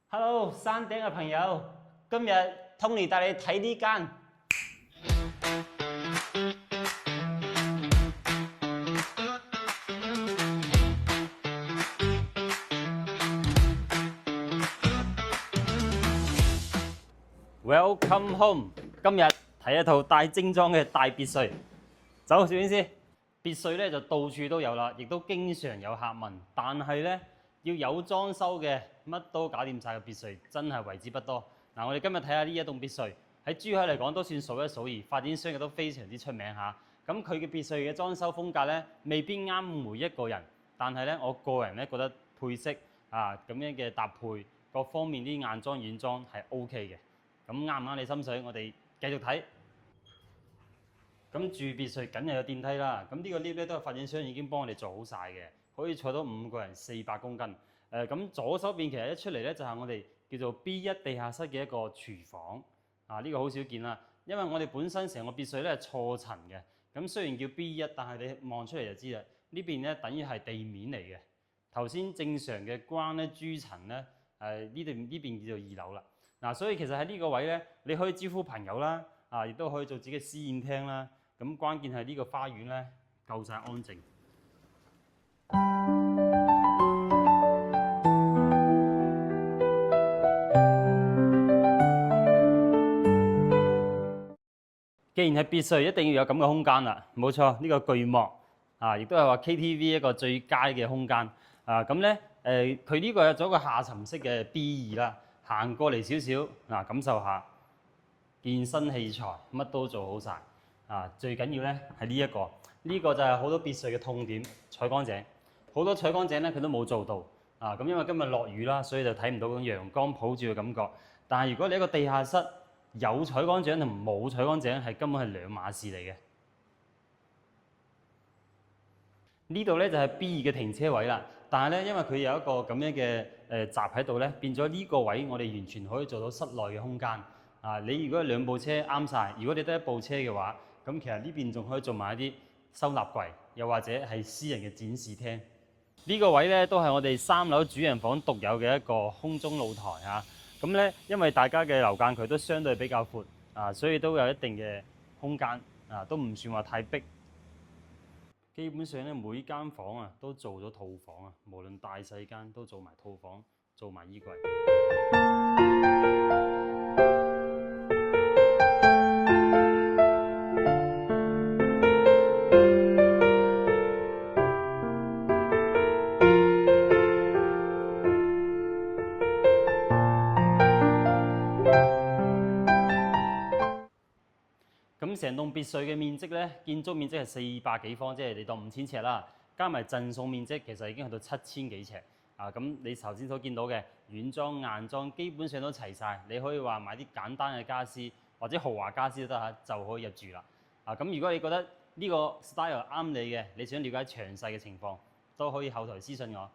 Hello，山頂嘅朋友，今日 Tony 帶你睇呢間。Welcome home。今日睇一套帶精裝嘅大別墅。走，攝影師。別墅咧就到處都有啦，亦都經常有客問。但係咧要有裝修嘅，乜都搞掂晒嘅別墅，真係為之不多。嗱，我哋今日睇下呢一棟別墅，喺珠海嚟講都算數一數二，發展商亦都非常之出名嚇。咁佢嘅別墅嘅裝修風格咧，未必啱每一個人，但係咧我個人咧覺得配色咁樣嘅搭配，各方面啲硬裝軟裝係 OK 嘅。咁啱唔啱你心水？我哋繼續睇。咁住別墅梗係有電梯啦。咁呢個 lift 咧都係發展商已經幫我哋做好晒嘅，可以坐到5個人，400公斤。咁左手邊其實一出嚟咧就係我哋叫做 B1 地下室嘅一個廚房。呢個好少見啦，因為我哋本身成個別墅咧係錯層嘅。咁雖然叫 B1，但係你望出嚟就知啦。呢邊咧等於係地面嚟嘅。頭先正常嘅關咧豬層咧，呢邊叫做2樓啦。所以其實喺呢個位咧，你可以招呼朋友啦，亦都可以做自己嘅私宴廳啦。咁關鍵係呢個花園咧夠晒安靜。既然係別墅，一定要有咁嘅空間啦。冇錯，呢個巨幕亦都係話 KTV 一個最佳嘅空間。咁咧佢呢個有咗個下沉式嘅 B2啦，行過嚟少少感受下健身器材，乜都做好晒。最緊要咧係呢個就係好多別墅嘅痛點，採光井。好多採光井咧佢都冇做到。咁因為今日落雨啦，所以就睇唔到嗰種陽光普照嘅感覺。但係如果你一個地下室有採光井同冇採光井係根本係兩碼事嚟嘅。呢度咧就係 B2嘅停車位啦。但係咧因為佢有一個咁樣嘅閘喺度咧，變咗呢個位我哋完全可以做到室內嘅空間。你如果2部車啱晒，如果你得1部車嘅話，咁其實呢邊仲可以做埋一啲收納櫃，又或者係私人嘅展示廳。呢個位咧都係我哋3樓主人房獨有嘅一個空中露台嚇。咁咧因為大家嘅樓間距都相對比較闊，所以都有一定嘅空間，都唔算話太逼。基本上咧每間房都做咗套房，無論大細間都做埋套房，做埋衣櫃。咁成棟別墅嘅面積咧，建築面積係400幾方，即係你當5000尺啦。加埋贈送面積，其實已經去到7000幾尺。咁你頭先所見到嘅軟裝、硬裝，基本上都齊晒。你可以話買啲簡單嘅家私或者豪華家私都得嚇，就可以入住啦。咁如果你覺得呢個 style 啱你嘅，你想了解詳細嘅情況，都可以後台私信我。